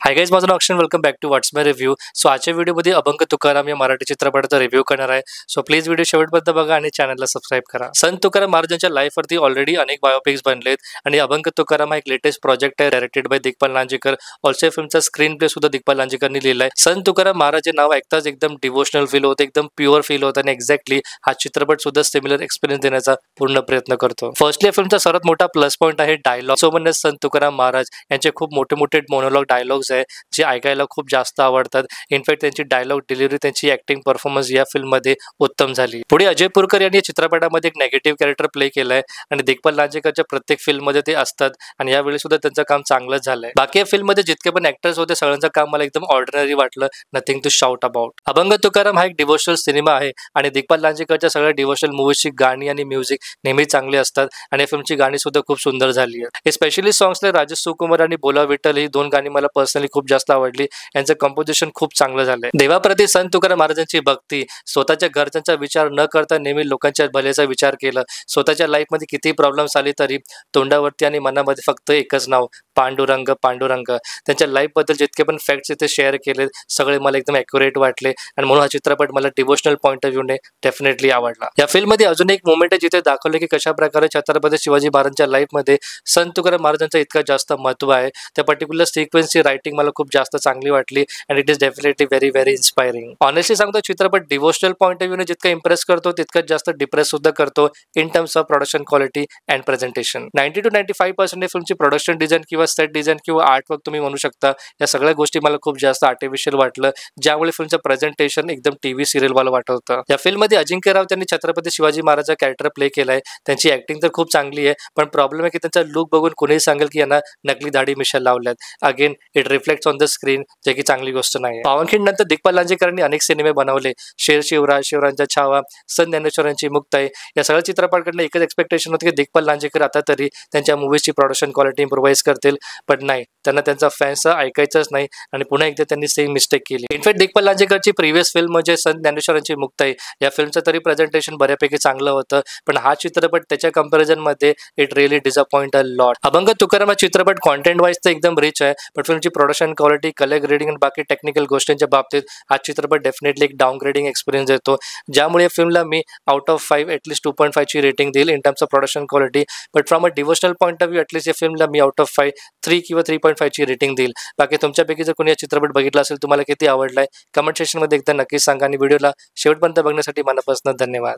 हाय guys, माझं नाव Akshay. Welcome back to what's my review. So आजच्या व्हिडिओमध्ये अभंग तुकाराम या मराठी चित्रपटाचा रिव्ह्यू करणार आहे. सो प्लीज व्हिडिओ शेवटपर्यंत बघा आणि चॅनलला सबस्क्राईब करा. संत तुकाराम महाराजांच्या लाईफवरती ऑलरेडी अनेक बायोपिक्स बनलेत आणि अभंग तुकाराम हा एक लेटेस्ट प्रोजेक्ट आहे, directed by Digpal Lanjekar. Also फिल्मचा screen play सुद्धा दिग्पाल लांजेकरनी लिहिलाय. संत तुकाराम महाराज हे नाव ऐकताच एकदम डिवोशनल फील होतं, एकदम प्युअर फील होतं आणि एक्झॅक्टली हा चित्रपट सुद्धा सिमिलर एक्सपिरियन्स देण्याचा पूर्ण प्रयत्न करतो. फर्स्टली फिल्मचा सर्वात मोठा प्लस पॉईंट आहे डायलॉग. सो म्हणजे संत तुकाराम महाराज यांचे खूप मोठे मोठे मोनोलॉग डायलॉग्स आहे जे ऐकायला खूप जास्त आवडतात. इनफॅक्ट त्यांची डायलॉग डिलिव्हरी, त्यांची ऍक्टिंग परफॉर्मन्स या फिल्ममध्ये उत्तम झाली. पुढे अजय पुरकर यांनी चित्रपटामध्ये एक नेगेटिव्ह कॅरेक्टर प्ले केलाय आणि दिग्पाल लांजेकरच्या प्रत्येक फिल्ममध्ये ते असतात आणि यावेळी सुद्धा त्यांचं काम चांगलंच झालंय. बाकी या फिल्ममध्ये जितके पण ऍक्टर्स होते सगळ्यांचं काम मला एकदम ऑर्डिनरी वाटलं, नथिंग टू शाउट अबाउट. अभंग तुकाराम हा एक डिवोशनल सिनेमा आहे आणि दिग्पाल लांजेकरच्या सगळ्या डिवोशनल मूवीजची गाणी आणि म्युझिक नेहमी चांगली असतात आणि या फिल्मची गाणी सुद्धा खूप सुंदर झाली आहेत. स्पेशली सॉंग्सला राजेश सुकुमार आणि बोला विठ्ठल ही दोन गाणी मला पर्सनली खूप जास्त आवडली. यांचं कंपोजिशन खूप चांगलं झालंय. देवाप्रती संत तुकाराम महाराजांची भक्ती, स्वतःच्या घरच्यांचा विचार न करता नेहमी लोकांच्या भल्याचा विचार केला. स्वतःच्या लाईफमध्ये किती प्रॉब्लेम्स आले तरी तोंडावरती आणि मनामध्ये फक्त एकच नाव, पांडुरंग पांडुरंग. त्यांच्या लाईफबद्दल जितके पण फॅक्ट्स इथे शेअर केले सगळे मला एकदम ॲक्युरेट वाटले आणि म्हणून हा चित्रपट मला डिवोशनल पॉईंट ऑफ व्ह्यूने डेफिनेटली आवडला. या फिल्ममध्ये अजून एक मोमेंट आहे जिथे दाखवले की कशा प्रकारे छत्रपती शिवाजी महाराजांच्या लाईफमध्ये संत तुकाराम महाराजांचं इतकं जास्त महत्व आहे. त्या पर्टिक्युलर सिक्वेन्सची रायटिंग मला खूप जास्त चांगली वाटली and it is definitely very very inspiring. Honestly सांगतो, चित्रपट डिवोशनल पॉईंट ऑफ व्ह्यूने जितकं इम्प्रेस करतो तितकंच जास्त डिप्रेस सुद्धा करतो in terms of production quality and presentation. 90 to 95% फिल्मची प्रोडक्शन डिझाईन किंवा सेट डिझाईन किंवा आर्ट वर्क तुम्ही म्हणू शकता, या सगळ्या गोष्टी मला खूप जास्त आर्टिफिशियल वाटलं, ज्यामुळे फिल्मचं प्रेझेंटेशन एकदम टीव्ही सिरियल वाला वाटत होतं. या फिल्ममध्ये अजिंक्य राव त्यांनी छत्रपती शिवाजी महाराजचा कॅरेक्टर प्ले केलाय. त्यांची ऍक्टिंग तर खूप चांगली आहे, पण प्रॉब्लेम आहे की त्यांचा लुक बघून कोणीही सांगेल की यांना नकली दाढी मिशा लावल्यात. Again it reflects on the screen, जे की चांगली गोष्ट नाही. पावनखिंड नंतर दिग्पाल लांजेकरांनी अनेक सिनेमे बनवले. शेर शिवराज, शिवरायांचा छावा, संत ज्ञानेश्वरांची मुक्ताई. या सगळ्या चित्रपटाकडनं एकच एक्सपेक्टेशन होतं की दिग्पाल लांजेकर आता तरी त्यांच्या मूवीजची प्रोडक्शन क्वालिटी इम्प्रोवाइज करतील, पण नाही, त्यांना त्यांचा फॅन्सचा ऐकायचंच नाही आणि पुन्हा एकदा त्यांनी सेम मिस्टेक केली. इनफॅक्ट दिग्पाल लांजेकरची प्रिव्हियस फिल्म म्हणजे संत ज्ञानेश्वरांची मुक्ताई, या फिल्मचं तरी प्रेझेंटेशन बऱ्यापैकी चांगलं होतं, पण हा चित्रपट त्याच्या कंपॅरिझनमध्ये it really disappoint a lot. Abhang Tukaram हा चित्रपट कॉन्टेंट वाईज तर एकदम रिच आहे, पण फिल्मची प्रोडक्शन क्वालिटी, कलर ग्रेडिंग आणि बाकी टेक्निकल गोष्टींच्या बाबतीत हा चित्रपट डेफिनेटली एक डाऊनग्रेडिंग एक्सपिरियन्स देतो, ज्यामुळे फिल्मला मी आउट ऑफ 5 ॲटलीस्ट 2.5 ची रेटिंग देईल in terms of production quality. But from a devotional point of view at least या फिल्मला मी आउट ऑफ 5 3 किंवा 3.5 ची रेटिंग देईल. बाकी तुमच्यापैकी जर कोणी हा चित्रपट बघितला असेल, तुम्हाला किती आवडलाय कमेंट सेक्शनमध्ये एकदा नक्कीच सांगा आणि व्हिडिओला शेवटपर्यंत बघण्यासाठी मनापासून धन्यवाद.